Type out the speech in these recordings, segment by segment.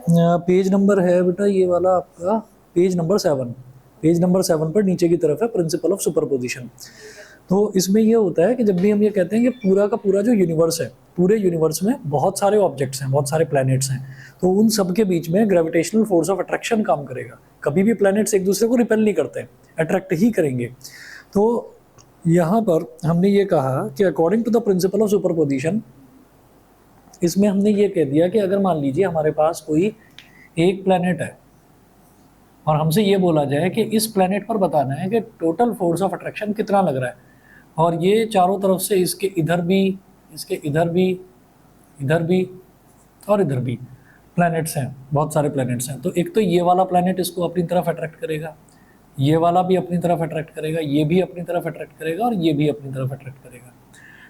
Page number है बेटा ये वाला आपका, पेज नंबर 7। पेज नंबर 7 पर नीचे की तरफ है प्रिंसिपल ऑफ सुपरपोजिशन। तो इसमें ये होता है कि जब भी हम ये कहते हैं कि पूरा का पूरा जो यूनिवर्स है, पूरे यूनिवर्स में बहुत सारे ऑब्जेक्ट्स हैं, बहुत सारे प्लैनेट्स हैं, तो उन सब के बीच में ग्रेविटेशनल फोर्स ऑफ अट्रैक्शन काम करेगा। कभी भी प्लैनेट्स एक दूसरे को रिपेल नहीं करते, अट्रैक्ट ही करेंगे। तो यहाँ पर हमने ये कहा कि according to the principle of superposition, इसमें हमने ये कह दिया कि अगर मान लीजिए हमारे पास कोई एक प्लैनेट है और हमसे ये बोला जाए कि इस प्लैनेट पर बताना है कि टोटल फोर्स ऑफ अट्रैक्शन कितना लग रहा है, और ये चारों तरफ से इसके इधर भी, इसके इधर भी, इधर भी और इधर भी प्लैनेट्स हैं, बहुत सारे प्लैनेट्स हैं। तो एक तो ये वाला प्लैनेट इसको अपनी तरफ अट्रैक्ट करेगा, ये वाला भी अपनी तरफ अट्रैक्ट करेगा, ये भी अपनी तरफ अट्रैक्ट करेगा और ये भी अपनी तरफ अट्रैक्ट करेगा,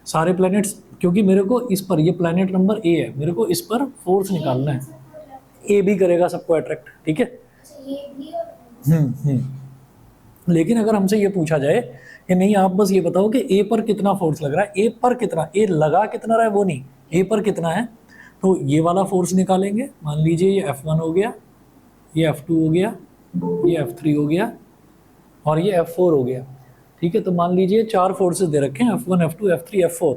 सारे प्लैनेट्स। क्योंकि मेरे को इस पर, ये प्लैनेट नंबर ए है, मेरे को इस पर फोर्स निकालना है, ए भी करेगा सबको अट्रैक्ट, ठीक है। लेकिन अगर हमसे ये पूछा जाए कि नहीं आप बस ये बताओ कि ए पर कितना फोर्स लग रहा है, ए पर कितना, ए लगा कितना रहा है वो नहीं, ए पर कितना है, तो ये वाला फोर्स निकालेंगे। मान लीजिए ये F1 हो गया, ये F2 हो गया, ये F3 हो गया और ये F4 हो गया, ठीक है। तो मान लीजिए 4 फोर्सेस दे रखे हैं, F1 F2 F3 F4।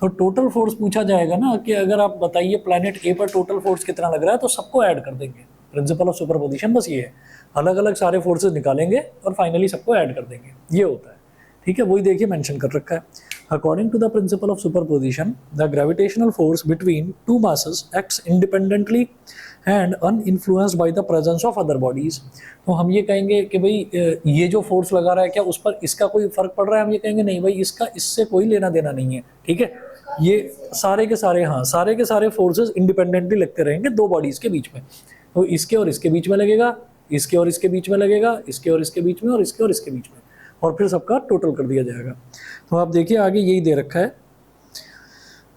तो टोटल फोर्स पूछा जाएगा ना कि अगर आप बताइए प्लैनेट ए पर टोटल फोर्स कितना लग रहा है, तो सबको ऐड कर देंगे। प्रिंसिपल ऑफ सुपरपोजिशन बस ये है, अलग अलग सारे फोर्सेस निकालेंगे और फाइनली सबको ऐड कर देंगे, ये होता है, ठीक है। वही देखिए मेंशन कर रखा है, according to the principle of superposition the gravitational force between two masses acts independently and uninfluenced by the presence of other bodies. तो हम ये कहेंगे कि भाई ये जो फोर्स लगा रहा है क्या उस पर इसका कोई फर्क पड़ रहा है, हम ये कहेंगे नहीं भाई इसका इससे कोई लेना देना नहीं है, ठीक है। ये सारे के सारे, हाँ सारे के सारे फोर्सेस इंडिपेंडेंटली लगते रहेंगे दो बॉडीज के बीच में। तो इसके और इसके बीच में लगेगा, इसके और इसके बीच में लगेगा, इसके और इसके बीच में और इसके और इसके बीच में, और फिर सबका टोटल कर दिया जाएगा। तो आप देखिए आगे यही दे रखा है,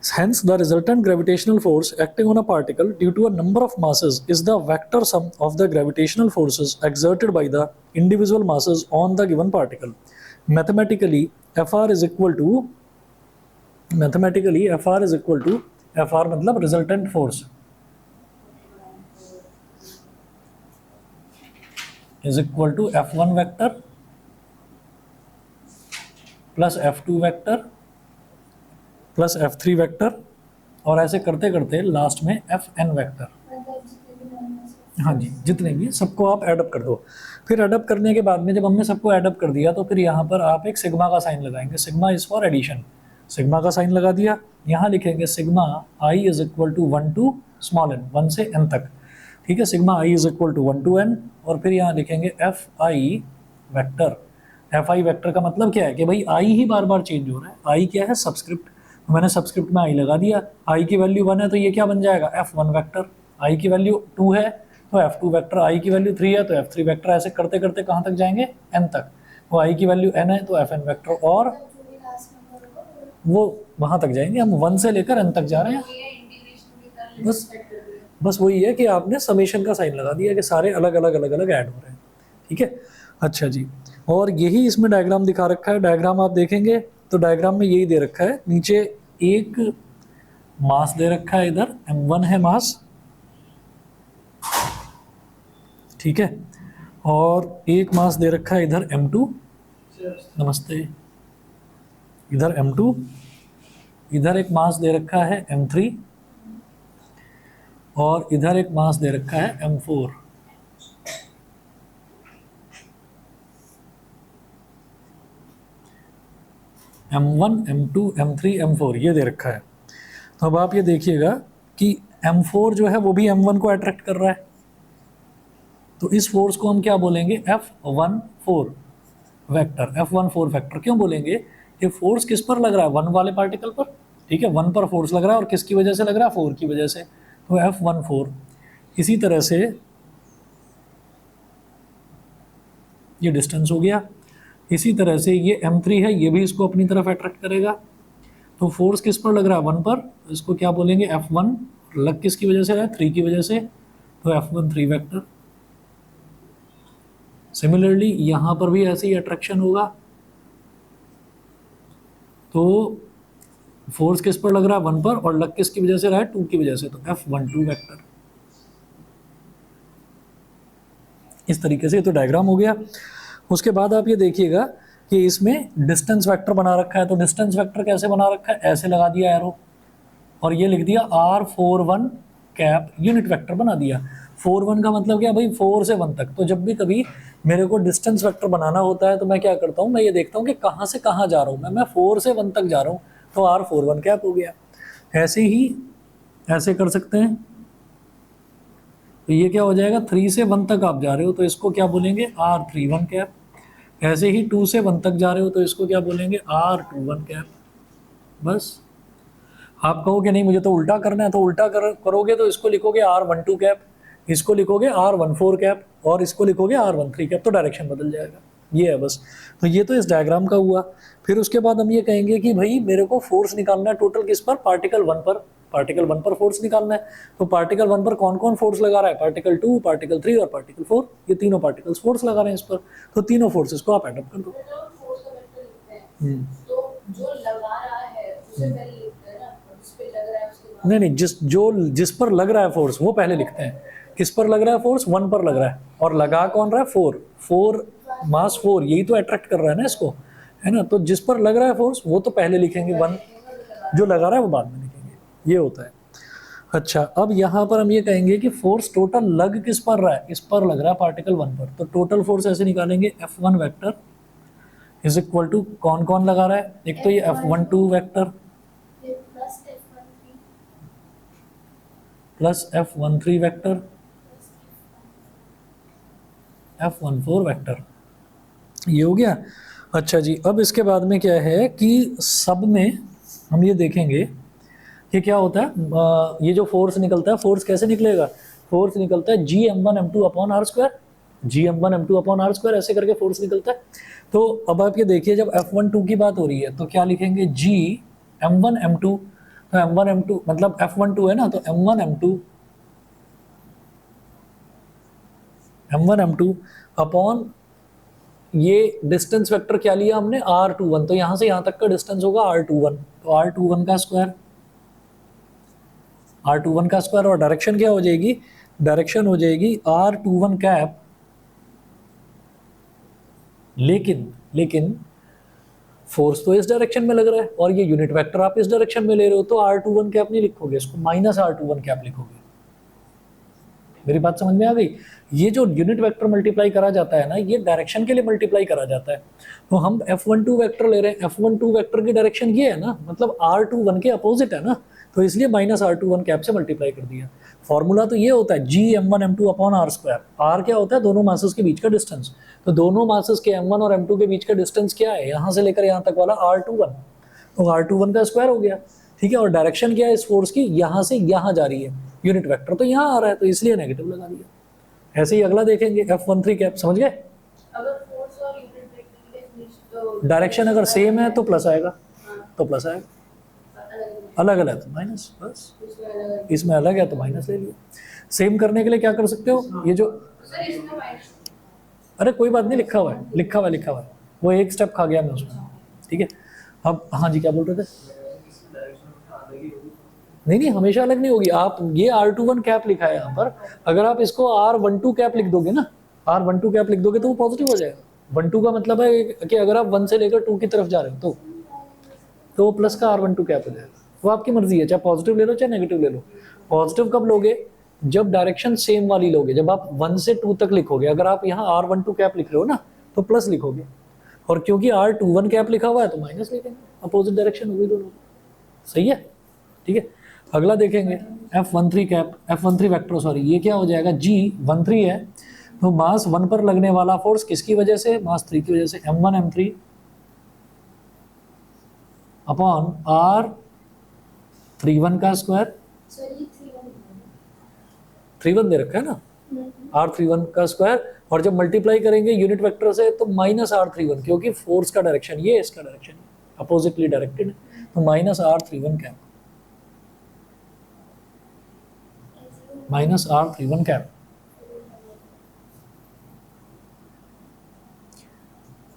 hence the resultant gravitational force acting on a particle due to a number of masses is the vector sum of the gravitational forces exerted by the individual masses on the given particle. Mathematically Fr is equal to Fr मतलब resultant force is equal to F1 vector plus F2 vector plus F3 vector और ऐसे करते करते last में Fn vector. हाँ जी, जितने भी सबको आप एडअप कर दो। फिर एडअप करने के बाद में जब हमने सबको एडअप कर दिया तो फिर यहाँ पर आप एक सिग्मा का साइन लगाएंगे, sigma is for addition, sigma का साइन लगा दिया। यहाँ लिखेंगे sigma i is equal to 1 to small n, 1 से n तक, ठीक है। Sigma i is equal to 1 to n और फिर यहाँ लिखेंगे F i vector. F i vector का मतलब क्या है कि भाई आई ही बार बार चेंज हो रहा है, आई क्या है सबस्क्रिप्ट, तो मैंने सबस्क्रिप्ट में आई लगा दिया। आई की वैल्यू 1 है तो ये क्या बन जाएगा F1 वेक्टर, आई की वैल्यू 2 है तो F2 वेक्टर, आई की वैल्यू 3 है तो F3 वेक्टर। ऐसे करते करते कहाँ तक जाएंगे, n तक। वो आई की वैल्यू n है तो Fn वेक्टर, और वो वहाँ तक जाएंगे। हम 1 से लेकर n तक जा रहे हैं, बस वही है कि आपने समेशन का साइन लगा दिया कि सारे अलग अलग अलग अलग ऐड हो रहे हैं, ठीक है। अच्छा जी, और यही इसमें डायग्राम दिखा रखा है। डायग्राम आप देखेंगे तो डायग्राम में यही दे रखा है, नीचे एक मास दे रखा है, इधर m1 है मास, ठीक है, और एक मास दे रखा है इधर m2, नमस्ते, इधर m2, इधर एक मास दे रखा है m3 और इधर एक मास दे रखा है m4। M1, M2, M3, M4 ये दे रखा है। तो अब आप ये देखिएगा कि M4 जो है वो भी M1 को अट्रैक्ट कर रहा है, तो इस फोर्स को हम क्या बोलेंगे, F14 वेक्टर। F14 वेक्टर क्यों बोलेंगे, ये फोर्स किस पर लग रहा है, 1 वाले पार्टिकल पर, ठीक है। 1 पर फोर्स लग रहा है और किसकी वजह से लग रहा है, 4 की वजह से, तो F14। इसी तरह से ये डिस्टेंस हो गया, इसी तरह से ये M3 है, ये भी इसको अपनी तरफ अट्रैक्ट करेगा। तो फोर्स किस पर लग रहा है, 1 पर, इसको क्या बोलेंगे F1, लग किसकी वजह से रहा है, 3 की वजह से, तो F13 वेक्टर। सिमिलरली यहाँ पर भी ऐसे ही अट्रैक्शन होगा, तो फोर्स किस पर लग रहा है, 1 पर, और लग किसकी वजह से रहा है, 2 की वजह से, तो F12 वेक्टर। इस तरीके से। ये तो डायग्राम हो गया। उसके बाद आप ये देखिएगा कि इसमें डिस्टेंस वेक्टर बना रखा है, तो डिस्टेंस वेक्टर कैसे बना रखा है, ऐसे लगा दिया एरो और ये लिख दिया R41 कैप, यूनिट वेक्टर बना दिया। 41 का मतलब क्या भाई, 4 से 1 तक। तो जब भी कभी मेरे को डिस्टेंस वेक्टर बनाना होता है तो मैं क्या करता हूँ, मैं ये देखता हूँ कि कहाँ से कहाँ जा रहा हूँ मैं 4 से 1 तक जा रहा हूँ, तो R41 कैप हो गया। ऐसे ही ऐसे कर सकते हैं, तो ये क्या हो जाएगा, 3 से 1 तक आप जा रहे हो तो इसको क्या बोलेंगे, R31 कैप। ऐसे ही 2 से 1 तक जा रहे हो तो इसको क्या बोलेंगे, R21 कैप। बस आप कहोगे नहीं मुझे तो उल्टा करना है, तो उल्टा करोगे तो इसको लिखोगे R12 कैप, इसको लिखोगे R14 कैप और इसको लिखोगे R13 कैप, तो डायरेक्शन बदल जाएगा। ये है बस। तो ये तो इस डायग्राम का हुआ। फिर उसके बाद हम ये कहेंगे कि भाई मेरे को फोर्स निकालना है टोटल किस पर, पार्टिकल 1 पर। पार्टिकल 1 पर फोर्स निकालना है, तो पार्टिकल 1 पर कौन कौन फोर्स लगा रहा है, पार्टिकल 2, पार्टिकल 3 और पार्टिकल 4, ये तीनों पार्टिकल्स फोर्स लगा रहे हैं इस पर। तो तीनों फोर्सेस को आप एड अप कर दो। तो जो लगा रहा है उसे पहले लिखते हैं ना, जिस पे लग रहा है उसके बाद नहीं, जिस पर लग रहा है फोर्स वो पहले लिखते हैं। किस पर लग रहा है फोर्स, 1 पर लग रहा है, और लगा कौन रहा है, 4 मास 4, यही तो अट्रैक्ट कर रहा है ना इसको, है ना। तो जिस पर लग रहा है फोर्स वो तो पहले लिखेंगे 1, जो लगा रहा है वो बाद में लिखेंगे, ये होता है। अच्छा, अब यहाँ पर हम ये कहेंगे कि फोर्स टोटल लग किस पर रहा है, इस पर लग रहा है पार्टिकल 1 पर। तो टोटल फोर्स ऐसे निकालेंगे, F1 vector is equal to कौन कौन लगा रहा है, एक तो ये F12 vector plus F13 vector F14 vector, ये हो गया। अच्छा जी, अब इसके बाद में क्या है कि सब में हम ये देखेंगे कि क्या होता है, ये जो फोर्स निकलता है, फोर्स कैसे निकलेगा, फोर्स निकलता है Gm1m2 upon are square, Gm1m2 upon are square, ऐसे करके फोर्स निकलता है। तो अब आप ये देखिए, जब F12 की बात हो रही है तो क्या लिखेंगे, Gm1m2, तो M1m2 मतलब F12 है ना, तो M1m2 अपॉन ये डिस्टेंस वेक्टर क्या लिया हमने, R21, तो यहाँ से यहाँ तक का डिस्टेंस होगा R21, तो R21 का स्क्वायर, R21 का स्क्वायर, और डायरेक्शन क्या हो जाएगी, डायरेक्शन हो जाएगी R21 कैप। लेकिन फोर्स तो इस डायरेक्शन में लग रहा है और ये यूनिट वेक्टर आप इस डायरेक्शन में ले रहे हो, तो R21 कैप नहीं लिखोगे, इसको माइनस R21 कैप लिखोगे। मेरी बात समझ में आ गई। ये जो यूनिट वेक्टर मल्टीप्लाई करा जाता है ना, ये डायरेक्शन के लिए मल्टीप्लाई करा जाता है। तो हम F12 वेक्टर ले रहे हैं, F12 वेक्टर की डायरेक्शन ये है ना, मतलब R21 के अपोजिट है ना, तो इसलिए माइनस R21 कैप से मल्टीप्लाई कर दिया। फॉर्मूला तो ये होता है Gm1m2 upon are square. Are क्या होता है, दोनों मासेस के बीच का डिस्टेंस, तो दोनों मासेस के M1 और M2 के बीच का डिस्टेंस क्या है, यहाँ से लेकर यहाँ तक वाला R21, तो R21 का स्क्वायर हो गया, ठीक है। और डायरेक्शन क्या है इस फोर्स की, यहाँ से यहाँ जा रही है, यूनिट वेक्टर तो यहाँ आ रहा है, तो इसलिए नेगेटिव लगा दिया। ऐसे ही अगला देखेंगे, F13 कैप, समझ गए। डायरेक्शन अगर सेम है तो प्लस आएगा, तो प्लस आएगा, अलग अलग तो माइनस, बस इसमें अलग है तो माइनस ले लिया। सेम करने के लिए क्या कर सकते हो, ये जो, अरे कोई बात नहीं, लिखा हुआ है, वो एक स्टेप खा गया मैं उसमें, ठीक है। अब हाँ जी, क्या बोल रहे थे, नहीं हमेशा अलग नहीं होगी। आप ये R21 कैप लिखा है यहाँ पर, अगर आप इसको R12 कैप लिख दोगे ना, R12 कैप लिख दोगे तो वो पॉजिटिव हो जाएगा। 12 का मतलब है कि अगर आप 1 से लेकर 2 की तरफ जा रहे हो तो वो प्लस का R12 कैप हो जाएगा। वो आपकी मर्जी है, चाहे पॉजिटिव ले लो चाहे नेगेटिव ले लो। पॉजिटिव कब लोगे, जब डायरेक्शन सेम वाली लोगे, जब आप 1 से 2 तक लिखोगे। अगर आप यहाँ R12 कैप लिख रहे हो ना तो प्लस लिखोगे, और क्योंकि R21 कैप लिखा हुआ है तो माइनस लिखेंगे, अपोजिट डायरेक्शन होगी दोनों। सही है, ठीक है। अगला देखेंगे F13 cap, F13 vector, sorry, ये क्या हो जाएगा, G13 है, तो मास 1 पर लगने वाला फोर्स किसकी वजह से, मास 3 की वजह से, M1m3 अपॉन R31 का स्क्वायर, 31 दे रखा है ना, R31 का स्क्वायर, और जब मल्टीप्लाई करेंगे यूनिट वेक्टर से तो माइनस R31, क्योंकि फोर्स का डायरेक्शन ये, इसका डायरेक्शन अपोजिटली डायरेक्टेड, तो minus R31 cap, minus R31 cap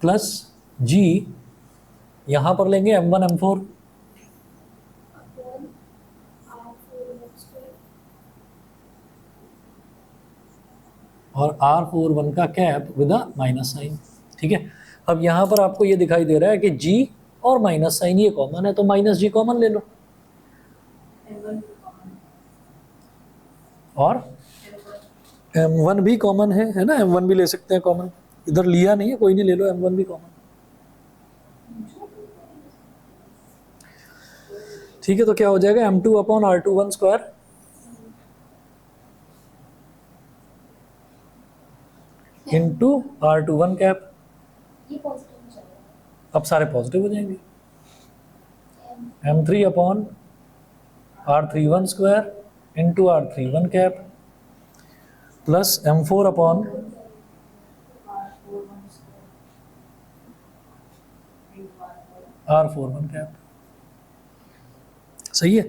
plus G, यहां पर लेंगे M1 M4 और R41 का cap with a minus sign. ठीक है, अब यहाँ पर आपको ये दिखाई दे रहा है कि G और माइनस साइन ये कॉमन है, तो माइनस G कॉमन ले लो, और M1 भी कॉमन है ना, M1 भी ले सकते हैं कॉमन, इधर लिया नहीं है, कोई नहीं, ले लो M1 भी कॉमन। ठीक है, तो क्या हो जाएगा M2 upon R21 square into R21 cap. अब सारे पॉजिटिव हो जाएंगे। M3 upon R31 square into R31 cap plus M4 upon R41 cap. सही है,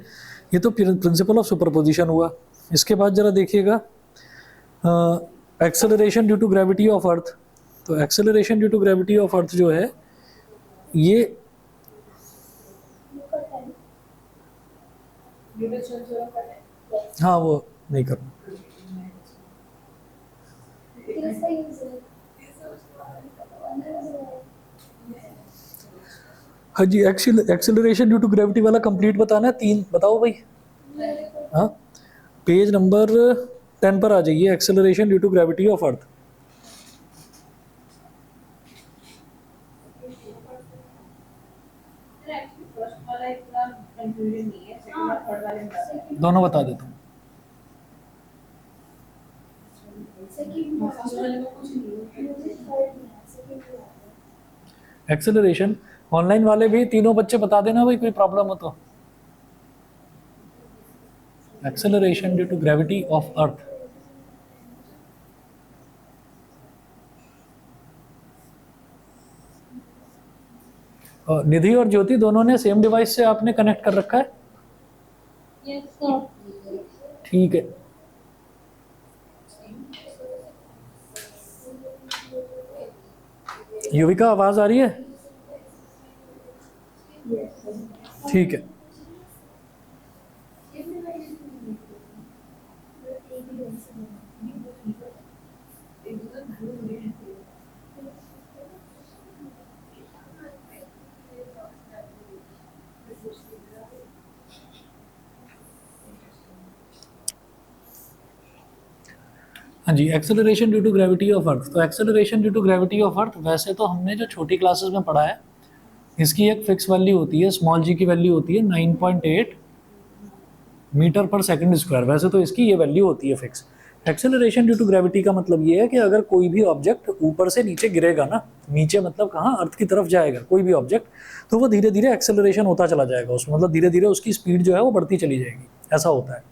ये तो प्रिंसिपल ऑफ सुपरपोजिशन हुआ। इसके बाद जरा देखिएगा acceleration due to gravity of earth. तो acceleration due to gravity of earth जो है ये हाँ वो नहीं करना। हाँ जी, एक्सेलरेशन ड्यू टू ग्रेविटी वाला कंप्लीट बताना है, 3 बताओ भाई। हाँ, पेज नंबर 10 पर आ जाइए, acceleration due to gravity of earth. दोनों बता देता हूँ। एक्सेलरेशन ऑनलाइन वाले भी तीनों बच्चे बता देना भाई, कोई प्रॉब्लम हो तो। Acceleration due to gravity of earth. Nidhi और ज्योति दोनों ने सेम डिवाइस से आपने कनेक्ट कर रखा है? ठीक है, युविका आवाज आ रही है? ठीक है, हाँ जी, acceleration due to gravity of earth. तो acceleration due to gravity of earth वैसे तो हमने जो छोटी क्लासेस में पढ़ा है, इसकी एक फिक्स वैल्यू होती है, स्मॉल जी की वैल्यू होती है 9.8 मीटर पर सेकंड स्क्वायर। वैसे तो इसकी ये वैल्यू होती है fix. Acceleration due to gravity का मतलब ये है कि अगर कोई भी ऑब्जेक्ट ऊपर से नीचे गिरेगा ना, नीचे मतलब कहाँ, अर्थ की तरफ जाएगा कोई भी ऑब्जेक्ट, तो वो धीरे धीरे एक्सेलरेशन होता चला जाएगा उसमें, मतलब धीरे धीरे उसकी स्पीड जो है वो बढ़ती चली जाएगी, ऐसा होता है।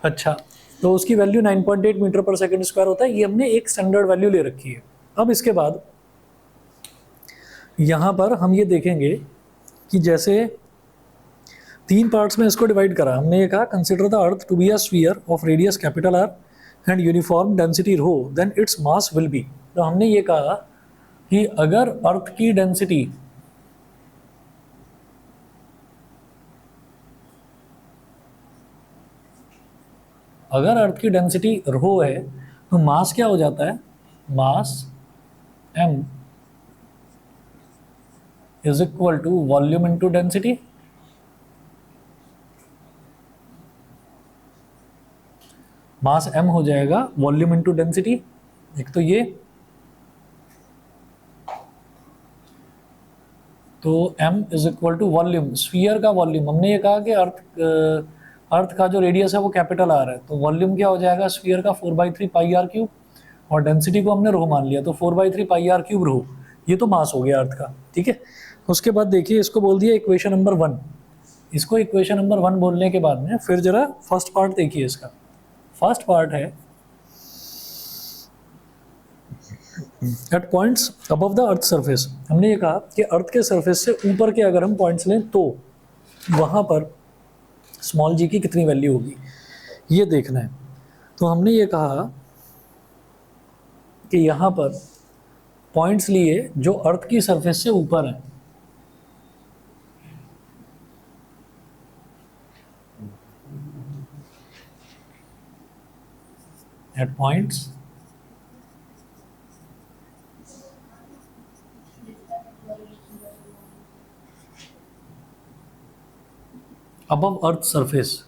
अच्छा, तो उसकी वैल्यू 9.8 मीटर पर सेकंड स्क्वायर होता है, ये हमने एक स्टैंडर्ड वैल्यू ले रखी है। अब इसके बाद यहाँ पर हम ये देखेंगे कि जैसे 3 पार्ट्स में इसको डिवाइड करा हमने, ये कहा consider the earth to be a sphere of radius capital R and uniform density rho, then its mass will be. तो हमने ये कहा कि अगर अर्थ की डेंसिटी रो है, तो मास क्या हो जाता है, mass m is equal to volume into density. Mass m हो जाएगा वॉल्यूम इनटू डेंसिटी, एक तो ये, तो m is equal to volume, sphere का वॉल्यूम। हमने ये कहा कि अर्थ का जो रेडियस है वो कैपिटल आर है, तो वॉल्यूम क्या हो जाएगा स्फीयर का 4/3 पाई आर क्यूब, और डेंसिटी को हमने रो मान लिया, तो 4/3 पाई आर क्यूब रो, ये तो मास हो गया अर्थ का। ठीक है, उसके बाद देखिए इसको बोल दिया इक्वेशन नंबर 1। इसको इक्वेशन नंबर 1 बोलने के बाद में फिर जरा फर्स्ट पार्ट देखिए इसका। फर्स्ट पार्ट है at points above the earth surface. हमने ये कहा कि अर्थ के सरफेस से ऊपर के अगर हम पॉइंट्स लें तो वहाँ पर स्मॉल जी की कितनी वैल्यू होगी, ये देखना है। तो हमने ये कहा कि यहाँ पर पॉइंट्स लिए जो अर्थ की सरफेस से ऊपर हैं, at points above earth surface,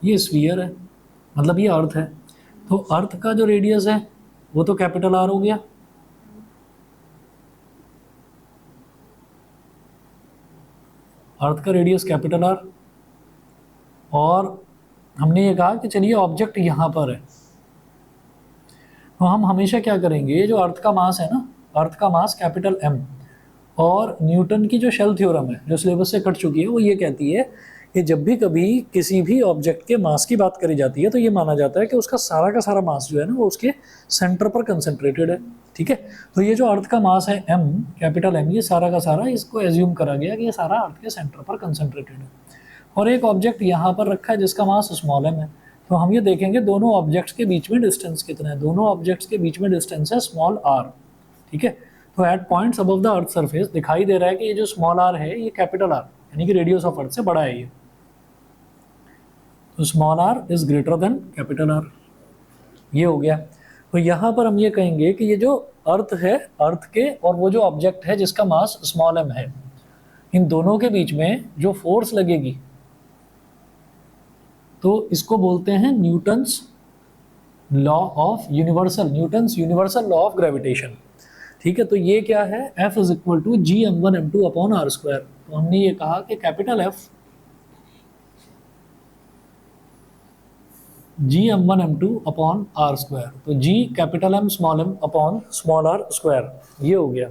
ये स्फीयर है, मतलब ये अर्थ है, तो अर्थ का जो रेडियस है वो तो कैपिटल आर हो गया, अर्थ का रेडियस कैपिटल आर, और हमने ये कहा कि चलिए ऑब्जेक्ट यहाँ पर है, तो हम हमेशा क्या करेंगे, जो अर्थ का मास है ना, अर्थ का मास कैपिटल एम, और न्यूटन की जो शेल थ्योरम है जो सिलेबस से कट चुकी है वो ये कहती है कि जब भी कभी किसी भी ऑब्जेक्ट के मास की बात करी जाती है तो ये माना जाता है कि उसका सारा का सारा मास जो है ना वो उसके सेंटर पर कंसंट्रेटेड है, ठीक है। तो ये जो अर्थ का मास है एम, कैपिटल एम, ये सारा का सारा इसको एज्यूम करा गया कि ये सारा अर्थ के सेंटर पर कंसंट्रेटेड है, और एक ऑब्जेक्ट यहाँ पर रखा है जिसका मास स्मॉल एम है। तो हम ये देखेंगे दोनों ऑब्जेक्ट्स के बीच में डिस्टेंस कितना है, दोनों ऑब्जेक्ट्स के बीच में डिस्टेंस है स्मॉल आर, ठीक है। तो at points above the earth surface दिखाई दे रहा है कि ये जो स्मॉल आर है ये कैपिटल आर यानी कि रेडियस ऑफ अर्थ से बड़ा है ये, तो small r is greater than capital R, ये हो गया। तो यहाँ पर हम ये कहेंगे कि ये जो अर्थ है, अर्थ के और वो जो ऑब्जेक्ट है जिसका मास स्मॉल एम है, इन दोनों के बीच में जो फोर्स लगेगी तो इसको बोलते हैं Newton's law of universal, Newton's universal law of gravitation, ठीक है। तो ये क्या है, F is equal to G m1 m2 upon are square. तो हमने ये कहा कि capital F G m1 m2 upon are square, तो G capital M small m upon small r square, ये हो गया।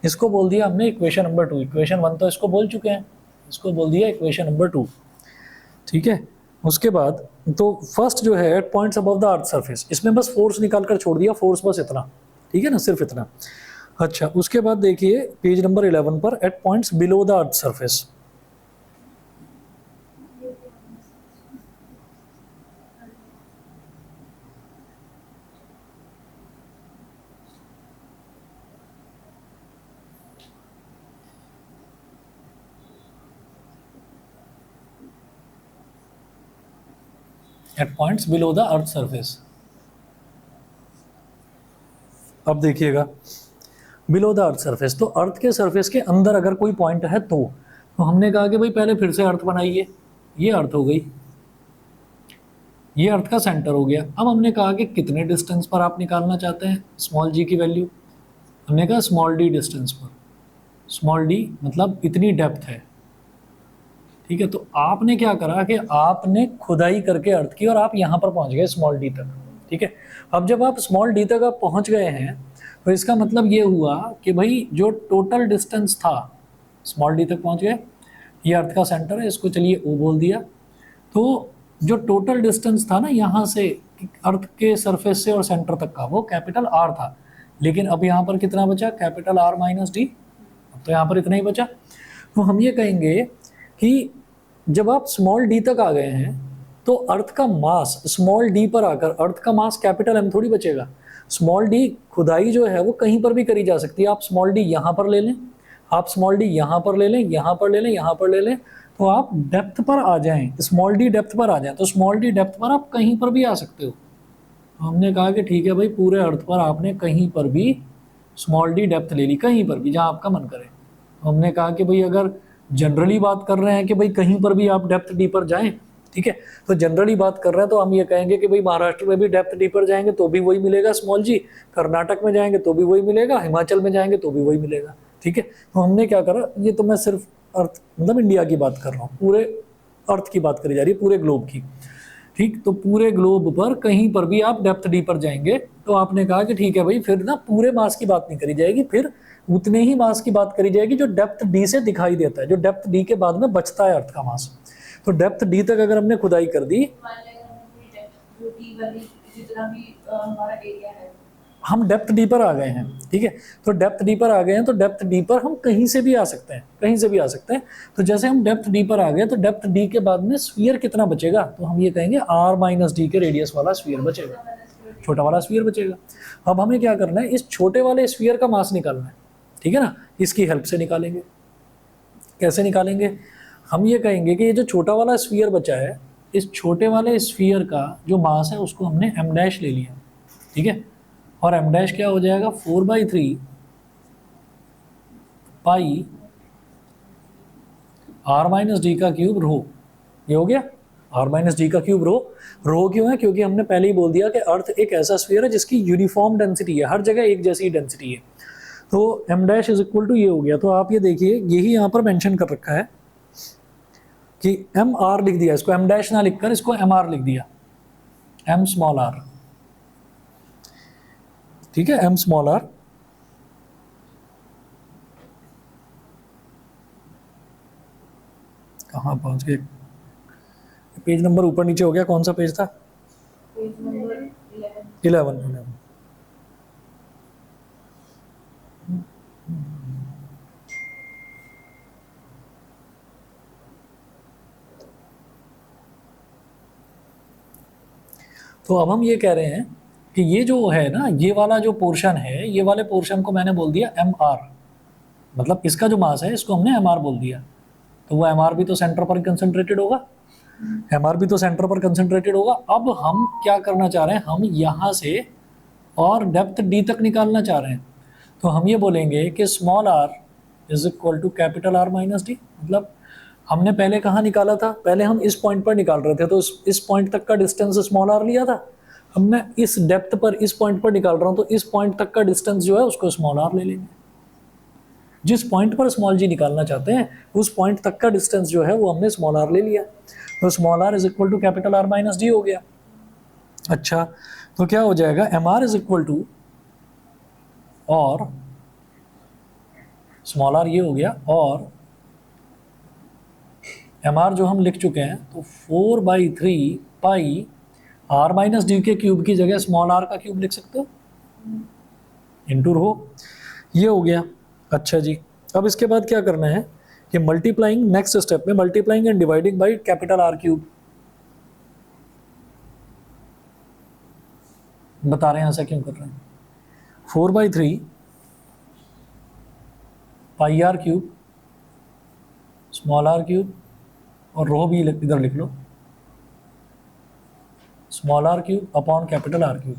इसको बोल दिया हमने इक्वेशन नंबर 2, इक्वेशन 1 तो इसको बोल चुके हैं, इसको बोल दिया इक्वेशन नंबर 2, ठीक है। उसके बाद तो फर्स्ट जो है at points above the earth surface, इसमें बस फोर्स निकाल कर छोड़ दिया, फोर्स बस इतना, ठीक है ना, सिर्फ इतना। अच्छा, उसके बाद देखिए पेज नंबर 11 पर at points below the earth surface, at points below the earth surface. अब देखिएगा बिलो द अर्थ सरफेस, तो अर्थ के सरफेस के अंदर अगर कोई पॉइंट है तो हमने कहा कि भाई पहले फिर से अर्थ बनाइए, ये अर्थ हो गई, ये अर्थ का सेंटर हो गया। अब हमने कहा कि कितने डिस्टेंस पर आप निकालना चाहते हैं स्मॉल जी की वैल्यू, हमने कहा स्मॉल डी डिस्टेंस पर, स्मॉल डी मतलब इतनी डेप्थ है, ठीक है। तो आपने क्या करा कि आपने खुदाई करके अर्थ की और आप यहाँ पर पहुँच गए स्मॉल डी तक, ठीक है। अब जब आप स्मॉल डी तक आप पहुँच गए हैं तो इसका मतलब ये हुआ कि भाई जो टोटल डिस्टेंस था स्मॉल डी तक पहुँच गए, ये अर्थ का सेंटर है, इसको चलिए ओ बोल दिया। तो जो टोटल डिस्टेंस था ना यहाँ से अर्थ के सरफेस से और सेंटर तक का, वो कैपिटल आर था, लेकिन अब यहाँ पर कितना बचा, कैपिटल आर माइनस डी, अब तो यहाँ पर इतना ही बचा। तो हम ये कहेंगे कि जब आप स्मॉल डी तक आ गए हैं तो अर्थ का मास स्मॉल डी पर आकर अर्थ का मास कैपिटल एम थोड़ी बचेगा, स्मॉल डी खुदाई जो है वो कहीं पर भी करी जा सकती है। आप स्मॉल डी यहाँ पर ले लें, आप स्मॉल डी यहाँ पर ले लें, यहाँ पर ले लें, यहाँ पर ले लें, तो आप डेप्थ पर आ जाएं, स्मॉल डी डेप्थ पर आ जाएं, तो स्मॉल डी डेप्थ पर आप कहीं पर भी आ सकते हो। तो हमने कहा कि ठीक है भाई, पूरे अर्थ पर आपने कहीं पर भी स्मॉल डी डेप्थ ले ली, कहीं पर भी जहाँ आपका मन करे। हमने कहा कि भाई अगर जनरली बात कर रहे हैं कि भाई कहीं पर भी आप डेप्थ डी पर जाएं, ठीक है, तो जनरली बात कर रहे हैं तो हम ये कहेंगे कि भाई महाराष्ट्र में भी डेप्थ डी पर जाएंगे तो भी वही मिलेगा स्मॉल जी, कर्नाटक में जाएंगे तो भी वही मिलेगा, हिमाचल में जाएंगे तो भी वही मिलेगा, ठीक है। तो हमने क्या करा, ये तो मैं सिर्फ अर्थ मतलब इंडिया की बात कर रहा हूँ, पूरे अर्थ की बात करी जा रही है, पूरे ग्लोब की, ठीक। तो पूरे ग्लोब पर कहीं पर भी आप डेप्थ डी पर जाएंगे तो आपने कहा कि ठीक है भाई, फिर ना पूरे मास की बात नहीं करी जाएगी, फिर उतने ही मास की बात करी जाएगी जो डेप्थ डी से दिखाई देता है, जो डेप्थ डी के बाद में बचता है अर्थ का मास। तो डेप्थ डी तक अगर हमने खुदाई कर दी, हम डेप्थ डी पर आ गए हैं, ठीक है। तो डेप्थ डी पर आ गए हैं तो डेप्थ डी पर हम कहीं से भी आ सकते हैं, कहीं से भी आ सकते हैं। तो जैसे हम डेप्थ डी पर आ गए तो डेप्थ डी के बाद में स्फीयर कितना बचेगा, तो हम ये कहेंगे आर माइनस डी के रेडियस वाला स्फीयर बचेगा, छोटा वाला स्फीयर बचेगा। अब हमें क्या करना है, इस छोटे वाले स्फीयर का मास निकालना है, ठीक है ना, इसकी हेल्प से निकालेंगे। कैसे निकालेंगे, हम ये कहेंगे कि ये जो छोटा वाला स्फीयर बचा है इस छोटे वाले स्फीयर का जो मास है उसको हमने m डैश ले लिया, ठीक है, और m डैश क्या हो जाएगा 4/3 पाई r माइनस डी का क्यूब रो। ये हो गया r माइनस डी का क्यूब रो। रो क्यों है? क्योंकि हमने पहले ही बोल दिया कि अर्थ एक ऐसा स्फीयर है जिसकी यूनिफॉर्म डेंसिटी है, हर जगह एक जैसी डेंसिटी है। तो m dash is equal to ये हो गया। तो आप ये देखिए यही यहाँ पर मेंशन कर रखा है कि एम आर लिख दिया, इसको m डैश ना लिखकर इसको एम आर लिख दिया, m स्मॉल r, ठीक है, m स्मॉल r। कहाँ पहुंच गए? पेज नंबर ऊपर नीचे हो गया, कौन सा पेज था? Page number 11। तो अब हम ये कह रहे हैं कि ये जो है ना, ये वाला जो पोर्शन है, ये वाले पोर्शन को मैंने बोल दिया एम आर, मतलब इसका जो मास है इसको हमने एम आर बोल दिया। तो वो एम आर भी तो सेंटर पर कंसंट्रेटेड होगा, एम आर भी तो सेंटर पर कंसंट्रेटेड होगा। अब हम क्या करना चाह रहे हैं, हम यहाँ से और डेप्थ डी तक निकालना चाह रहे हैं। तो हम ये बोलेंगे कि small r is equal to capital R minus d. मतलब हमने पहले कहाँ निकाला था? पहले हम इस पॉइंट पर निकाल रहे थे, तो इस पॉइंट तक का डिस्टेंस स्मॉल आर लिया था। अब मैं इस डेप्थ पर, इस पॉइंट पर निकाल रहा हूँ, तो इस पॉइंट तक का डिस्टेंस जो है उसको स्मॉल आर ले लेंगे। जिस पॉइंट पर स्मॉल जी निकालना चाहते हैं उस पॉइंट तक का डिस्टेंस जो है वो हमने स्मॉल आर ले लिया। तो small r is equal to capital R minus d हो गया। अच्छा, तो क्या हो जाएगा? M R is equal to, और स्मॉल आर ये हो गया, और एम आर जो हम लिख चुके हैं, तो 4/3 पाई आर माइनस डी के क्यूब की जगह स्मॉल आर का क्यूब लिख सकते हो, इंटू रो। ये हो गया। अच्छा जी, अब इसके बाद क्या करना है कि मल्टीप्लाइंग, नेक्स्ट स्टेप में multiplying and dividing by capital R cube. बता रहे हैं ऐसा क्यों कर रहे हैं। 4/3 pi r cube small r cube, और रो भी इधर लिख लो, small r cube upon capital R cube.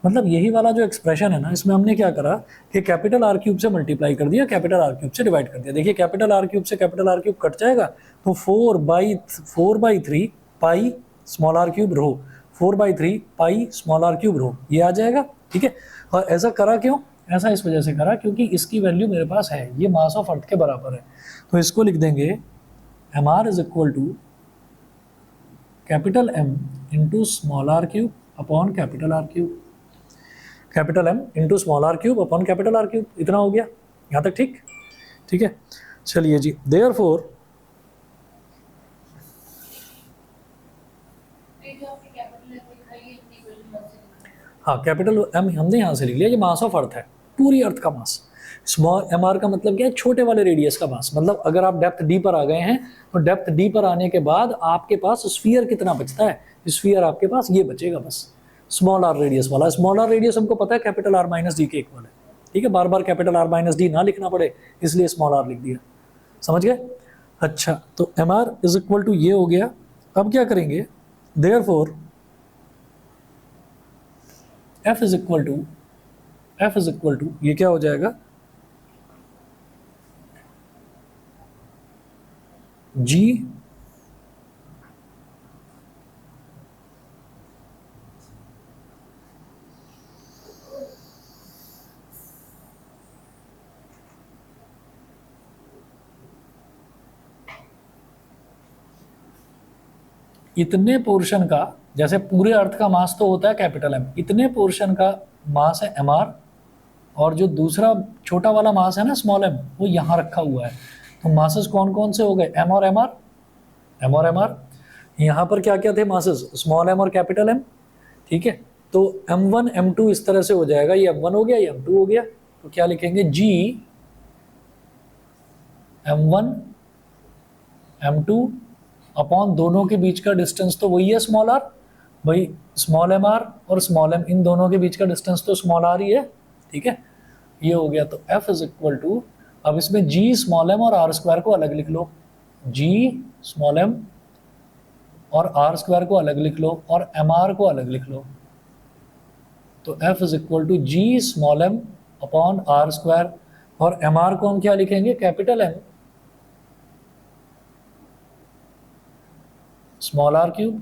मतलब यही वाला जो एक्सप्रेशन है ना, इसमें हमने क्या करा कि कैपिटल आर क्यूब से मल्टीप्लाई कर दिया, कैपिटल आर क्यूब से डिवाइड कर दिया। देखिए कैपिटल आर क्यूब से कैपिटल आर क्यूब कट जाएगा, तो 4/3 pi small r cube rho, 4/3 pi small r cube rho, ये आ जाएगा, ठीक है। और ऐसा करा क्यों? ऐसा इस वजह से करा क्योंकि इसकी वैल्यू मेरे पास है, ये मास ऑफ अर्थ के बराबर है। तो इसको लिख देंगे M R is equal to capital M into small r cube upon capital R cube, capital M into small r cube upon capital R cube. इतना हो गया यहाँ तक, ठीक, ठीक है। चलिए जी, देयरफॉर हाँ, कैपिटल एम हमने यहाँ से लिख लिया, ये मास ऑफ अर्थ है, पूरी अर्थ का मास। स्मॉल एम आर का मतलब क्या है? छोटे वाले रेडियस का मास। मतलब अगर आप डेप्थ डी पर आ गए हैं, तो डेप्थ डी पर आने के बाद आपके पास स्फीयर कितना बचता है? स्फीयर आपके पास ये बचेगा बस, स्मॉल आर रेडियस वाला। स्मॉल आर रेडियस हमको पता है कैपिटल आर माइनस डी के इक्वल है, ठीक है। बार बार कैपिटल आर माइनस डी ना लिखना पड़े इसलिए स्मॉल आर लिख दिया, समझ गए? अच्छा, तो M R is equal to ये हो गया। अब क्या करेंगे? Therefore F is equal to ये क्या हो जाएगा? जी इतने पोर्शन का, जैसे पूरे अर्थ का मास तो होता है कैपिटल एम, इतने पोर्शन का मास है एम आर, और जो दूसरा छोटा वाला मास है ना स्मॉल एम, वो यहाँ रखा हुआ है। तो मासेस कौन कौन से हो गए? एम और एम आर, एम और एम आर। यहाँ पर क्या क्या थे मासेस? स्मॉल एम और कैपिटल एम, ठीक है। तो m1 m2 इस तरह से हो जाएगा, ये m1 हो गया, ये m2 हो गया। तो क्या लिखेंगे? g m1 m2 अपॉन दोनों के बीच का डिस्टेंस तो वही है स्मॉल आर, भाई स्मॉल एम आर और स्मॉल एम, इन दोनों के बीच का डिस्टेंस तो स्मॉल आर ही है, ठीक है। ये हो गया। तो f इज इक्वल टू, अब इसमें g स्मॉल एम और r स्क्वायर को अलग लिख लो, g स्मॉल एम और आर स्क्वायर को अलग लिख लो और एम आर को अलग लिख लो। तो F is equal to G small m upon are square, और एम आर को हम क्या लिखेंगे, capital M small r cube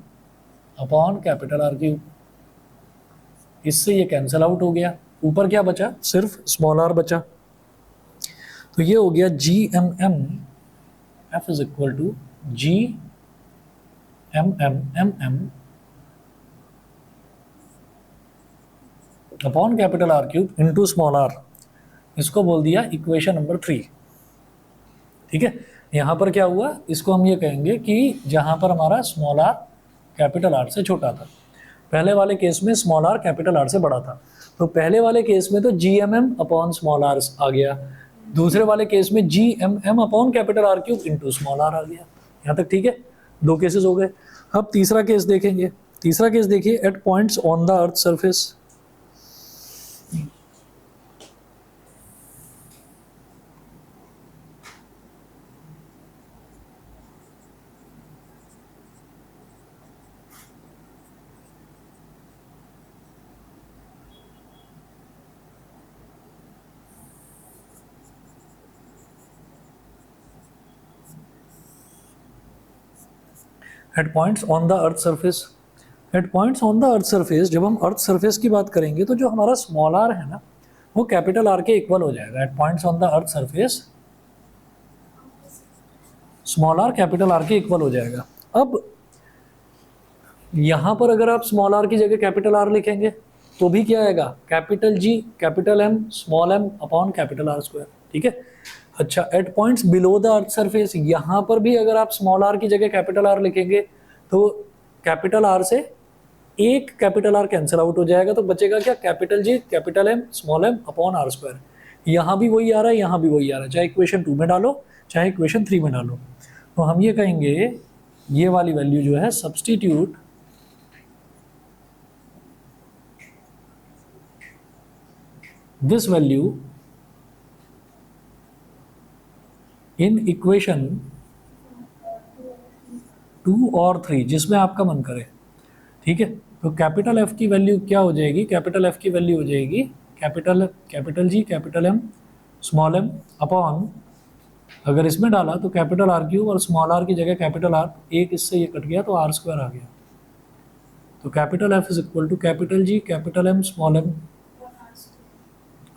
upon capital R cube. इससे ये कैंसिल आउट हो गया, ऊपर क्या बचा, सिर्फ स्मॉल आर बचा। तो ये हो गया G M M F is equal to G M M upon capital R cube into small r. इसको बोल दिया इक्वेशन नंबर 3। ठीक है, यहाँ पर क्या हुआ, इसको हम ये कहेंगे कि जहाँ पर हमारा स्मॉल आर कैपिटल आर से छोटा था, पहले वाले केस में स्मॉल आर कैपिटल आर से बड़ा था, तो पहले वाले केस में तो G M M upon small r आ गया, दूसरे वाले केस में G M M upon capital R cube into small r आ गया। यहाँ तक ठीक है, 2 केसेस हो गए। अब तीसरा केस देखेंगे। तीसरा केस देखिए, at points on the earth surface. At points on the earth surface, at points on the earth surface, जब हम अर्थ सरफेस की बात करेंगे तो जो हमारा स्मॉल आर है ना, वो कैपिटल आर के इक्वल हो जाएगा। At points on the earth surface small r capital R के इक्वल हो जाएगा। अब यहाँ पर अगर आप स्मॉल आर की जगह कैपिटल आर लिखेंगे तो भी क्या आएगा, capital G capital M small m upon capital R square. ठीक है, अच्छा, at points below the earth surface, यहाँ पर भी अगर आप स्मॉल आर की जगह कैपिटल आर लिखेंगे तो कैपिटल आर से एक कैपिटल आर कैंसिल आउट हो जाएगा, तो बचेगा क्या, capital G capital M small m upon are square. यहाँ भी वही आ रहा है, यहाँ भी वही आ रहा है, चाहे इक्वेशन 2 में डालो चाहे इक्वेशन 3 में डालो। तो हम ये कहेंगे ये वाली वैल्यू जो है, substitute this value in equation 2 और 3, जिसमें आपका मन करे। ठीक है, तो कैपिटल एफ की वैल्यू क्या हो जाएगी, कैपिटल एफ की वैल्यू हो जाएगी capital G capital M small m upon, अगर इसमें डाला तो कैपिटल आर क्यूब और स्मॉल आर की जगह कैपिटल आर, एक इससे ये कट गया तो आर स्क्वायर आ गया। तो capital F is equal to capital G capital M small m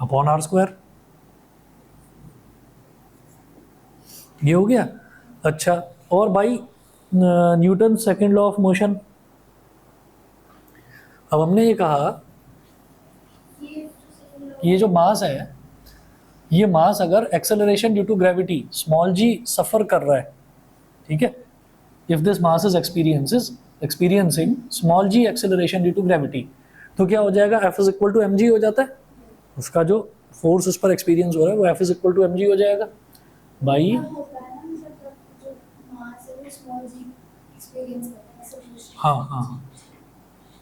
upon are square. ये हो गया। अच्छा, और by Newton second law of motion, अब हमने ये कहा कि ये जो मास है, ये मास अगर acceleration due to gravity small g suffer कर रहा है, ठीक है, if this mass is experiencing small g acceleration due to gravity, तो क्या हो जाएगा, F is equal to M G हो जाता है। उसका जो फोर्स उस पर एक्सपीरियंस हो रहा है वो F is equal to M G हो जाएगा बाई, हाँ हाँ,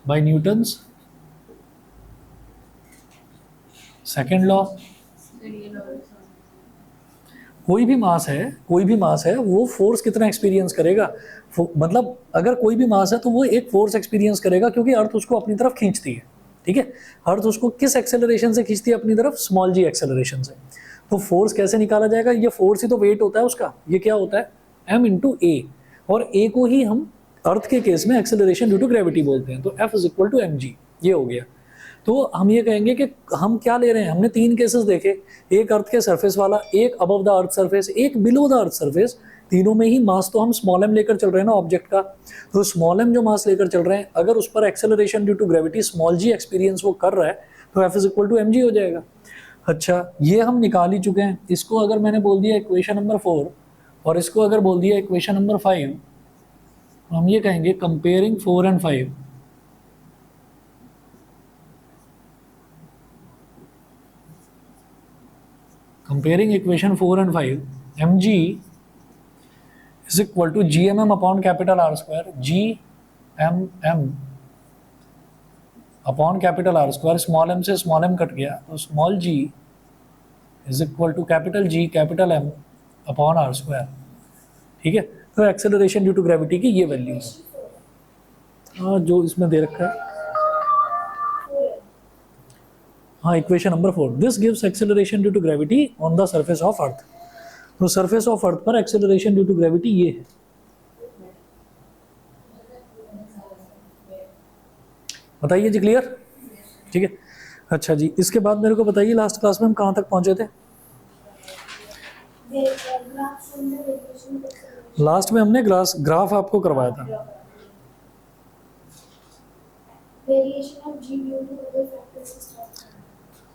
बाई न्यूटन्स सेकेंड लॉ। कोई भी मास है वो फोर्स कितना एक्सपीरियंस करेगा, मतलब अगर कोई भी मास है तो वो एक फोर्स एक्सपीरियंस करेगा, क्योंकि अर्थ उसको अपनी तरफ खींचती है। ठीक है, अर्थ उसको किस एक्सेलरेशन से खींचती है अपनी तरफ, स्मॉल जी एक्सेलरेशन से। तो फोर्स कैसे निकाला जाएगा, ये फोर्स ही तो वेट होता है उसका, ये क्या होता है m इंटू ए, और ए को ही हम अर्थ के केस में एक्सेलरेशन ड्यू टू ग्रेविटी बोलते हैं। तो f is equal to M G, ये हो गया। तो हम ये कहेंगे कि हम क्या ले रहे हैं, हमने 3 केसेस देखे, एक अर्थ के सरफेस वाला, एक अबव द अर्थ सरफेस, एक बिलो द अर्थ सरफेस। तीनों में ही मास तो हम स्मॉल एम लेकर चल रहे हैं ना ऑब्जेक्ट का, तो स्मॉल एम जो मास लेकर चल रहे हैं, अगर उस पर acceleration due to gravity small G experience वो कर रहा है, तो F is equal to M G हो जाएगा। अच्छा, ये हम निकाल ही चुके हैं। इसको अगर मैंने बोल दिया इक्वेशन नंबर 4 और इसको अगर बोल दिया इक्वेशन नंबर 5, तो हम ये कहेंगे comparing 4 and 5, comparing equation 4 and 5, M G is equal to G M M upon capital R square, G M M upon capital R square, small m से स्मॉल एम कट गया, तो small G is equal to capital G capital M upon are square. ठीक है, तो acceleration due to gravity की ये value है। जो इसमें दे रखा है, हाँ, equation number 4, this gives acceleration due to gravity on the surface of earth. तो सरफेस ऑफ अर्थ पर एक्सेलरेशन ड्यू टू ग्रेविटी ये है। बताइए जी, क्लियर? ठीक है। अच्छा जी, इसके बाद मेरे को बताइए लास्ट क्लास में हम कहाँ तक पहुंचे थे? लास्ट में हमने ग्राफ आपको करवाया था।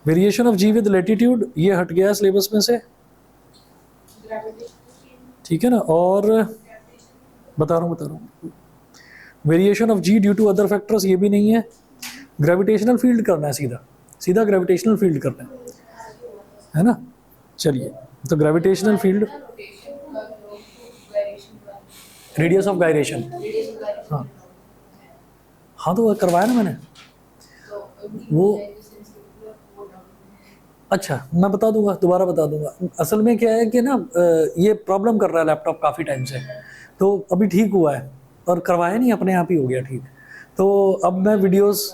Variation of G with latitude, ये हट गया सिलेबस में से, ठीक है ना। और बता रहा हूँ variation of G due to other factors, ये भी नहीं है। ग्रेविटेशनल फील्ड करना है, सीधा ग्रेविटेशनल फील्ड करना है ना। चलिए, तो gravitational field, radius of gyration, हाँ तो वो करवाया ना मैंने वो। अच्छा, मैं बता दूंगा, दोबारा बता दूंगा। असल में क्या है कि ना, ये प्रॉब्लम कर रहा है लैपटॉप काफ़ी टाइम से, तो अभी ठीक हुआ है और करवाया नहीं, अपने आप ही हो गया ठीक। तो अब मैं वीडियोस,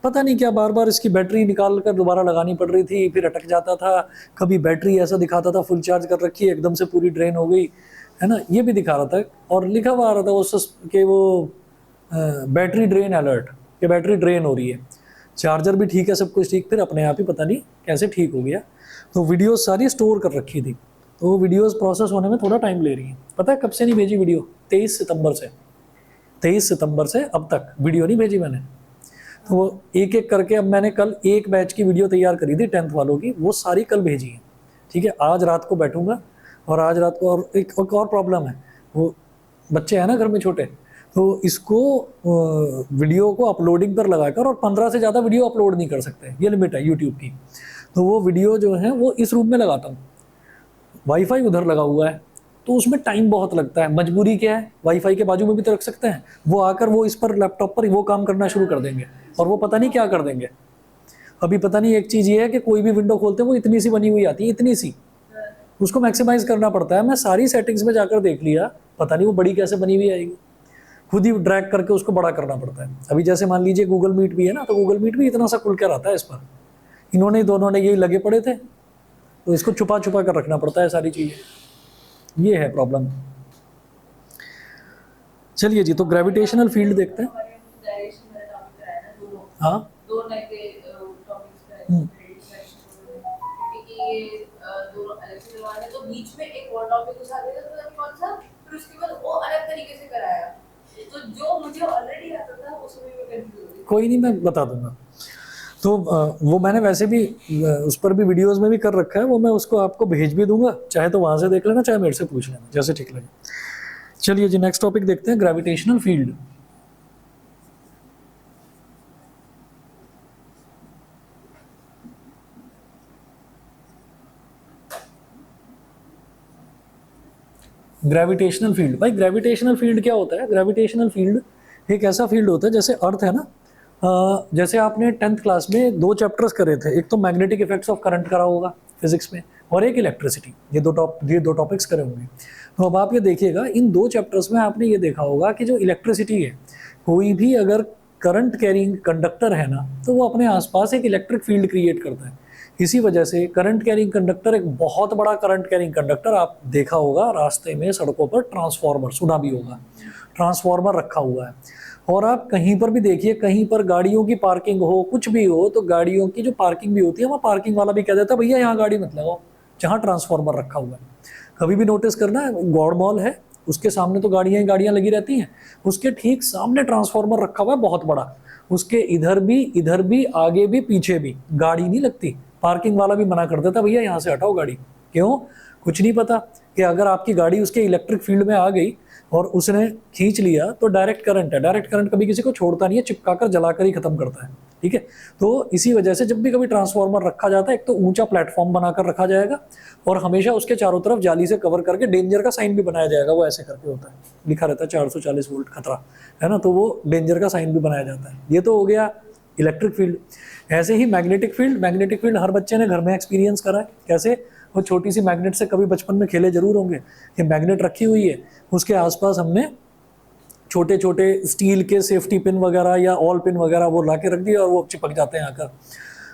पता नहीं क्या बार बार इसकी बैटरी निकाल कर दोबारा लगानी पड़ रही थी, फिर अटक जाता था। कभी बैटरी ऐसा दिखाता था फुल चार्ज कर रखी है, एकदम से पूरी ड्रेन हो गई है ना, ये भी दिखा रहा था। और लिखा हुआ आ रहा था वो बैटरी ड्रेन अलर्ट, कि बैटरी ड्रेन हो रही है। चार्जर भी ठीक है, सब कुछ ठीक, फिर अपने आप ही पता नहीं कैसे ठीक हो गया। तो वीडियोस सारी स्टोर कर रखी थी, तो वो वीडियोस प्रोसेस होने में थोड़ा टाइम ले रही है। पता है कब से नहीं भेजी वीडियो? 23 सितंबर से अब तक वीडियो नहीं भेजी मैंने। तो वो एक एक करके, अब मैंने कल एक बैच की वीडियो तैयार करी थी 10th वालों की, वो सारी कल भेजी है। ठीक है, आज रात को बैठूंगा, और आज रात को, और एक और प्रॉब्लम है, वो बच्चे हैं ना घर में छोटे, तो इसको वीडियो को अपलोडिंग पर लगाकर, और 15 से ज़्यादा वीडियो अपलोड नहीं कर सकते, ये लिमिट है यूट्यूब की। तो वो वीडियो जो है वो इस रूम में लगाता हूँ, वाईफाई उधर लगा हुआ है, तो उसमें टाइम बहुत लगता है। मजबूरी क्या है, वाईफाई के बाजू में भी तो रख सकते हैं, वो आकर वो इस पर लैपटॉप पर वो काम करना शुरू कर देंगे, और वो पता नहीं क्या कर देंगे। अभी पता नहीं, एक चीज़ ये है कि कोई भी विंडो खोलते हैं वो इतनी सी बनी हुई आती है, इतनी सी, उसको मैक्सिमाइज करना पड़ता है। मैं सारी सेटिंग्स में जाकर देख लिया, पता नहीं वो बड़ी कैसे बनी हुई आएगी, खुद ही ड्रैग करके उसको बड़ा करना पड़ता है। अभी जैसे मान लीजिए गूगल मीट भी है ना, तो गूगल मीट भी इतना सा खुल कर आता है इस पर, इन्होंने दोनों ने यही लगे पड़े थे, तो इसको छुपा छुपा कर रखना पड़ता है सारी चीज़ें, ये है प्रॉब्लम। चलिए जी, तो ग्रेविटेशनल फील्ड देखते हैं। हाँ, तो बीच में एक और टॉपिक उठा देगा, तो कौन सा, फिर उसके बाद वो अलग तरीके से कराया, तो जो मुझे ऑलरेडी आता था उसमें मैं कंफ्यूज हो गई। कोई नहीं, मैं बता दूंगा। तो वो मैंने वैसे भी उस पर भी वीडियोस में भी कर रखा है, वो मैं उसको आपको भेज भी दूंगा, चाहे तो वहाँ से देख लेना, चाहे मेरे से पूछ लेना, जैसे ठीक लगे। चलिए जी, नेक्स्ट टॉपिक देखते हैं, ग्रेविटेशनल फील्ड। ग्रेविटेशनल फील्ड, भाई ग्रेविटेशनल फील्ड क्या होता है? ग्रेविटेशनल फील्ड एक ऐसा फील्ड होता है, जैसे अर्थ है ना, जैसे आपने 10th क्लास में 2 चैप्टर्स करे थे, एक तो मैग्नेटिक इफेक्ट्स ऑफ करंट करा होगा फिजिक्स में, और एक इलेक्ट्रिसिटी, ये दो टॉपिक्स करे होंगे। तो अब आप ये देखिएगा, इन 2 चैप्टर्स में आपने ये देखा होगा कि जो इलेक्ट्रिसिटी है, कोई भी अगर करंट कैरिंग कंडक्टर है ना, तो वो अपने आसपास एक इलेक्ट्रिक फील्ड क्रिएट करता है। इसी वजह से करंट कैरिंग कंडक्टर, एक बहुत बड़ा करंट कैरिंग कंडक्टर आप देखा होगा रास्ते में, सड़कों पर ट्रांसफार्मर सुना भी होगा, ट्रांसफार्मर रखा हुआ है। और आप कहीं पर भी देखिए, कहीं पर गाड़ियों की पार्किंग हो, कुछ भी हो, तो गाड़ियों की जो पार्किंग भी होती है, वहाँ पार्किंग वाला भी कह देता है भैया यहाँ गाड़ी मत लगाओ जहाँ ट्रांसफार्मर रखा हुआ है। कभी भी नोटिस करना, गौड़ मॉल है, उसके सामने तो गाड़ियाँ ही गाड़ियाँ लगी रहती हैं, उसके ठीक सामने ट्रांसफार्मर रखा हुआ है बहुत बड़ा, उसके इधर भी आगे भी पीछे भी गाड़ी नहीं लगती। पार्किंग वाला भी मना कर देता भैया यहाँ से हटाओ गाड़ी। क्यों? कुछ नहीं पता कि अगर आपकी गाड़ी उसके इलेक्ट्रिक फील्ड में आ गई और उसने खींच लिया तो डायरेक्ट करंट है, डायरेक्ट करंट कभी किसी को छोड़ता नहीं है, चिपकाकर जलाकर ही खत्म करता है। ठीक है, तो इसी वजह से जब भी कभी ट्रांसफार्मर रखा जाता है, एक तो ऊंचा प्लेटफॉर्म बनाकर रखा जाएगा, और हमेशा उसके चारों तरफ जाली से कवर करके डेंजर का साइन भी बनाया जाएगा। वो ऐसे करके होता है, लिखा रहता है 440 वोल्ट खतरा, है ना, तो वो डेंजर का साइन भी बनाया जाता है। ये तो हो गया इलेक्ट्रिक फील्ड। ऐसे ही मैग्नेटिक फील्ड हर बच्चे ने घर में एक्सपीरियंस करा है। कैसे? वो छोटी सी मैग्नेट से कभी बचपन में खेले जरूर होंगे कि मैग्नेट रखी हुई है, उसके आसपास हमने छोटे छोटे स्टील के सेफ्टी पिन वगैरह या ऑल पिन वगैरह वो ला के रख दिया और वो चिपक जाते हैं आकर।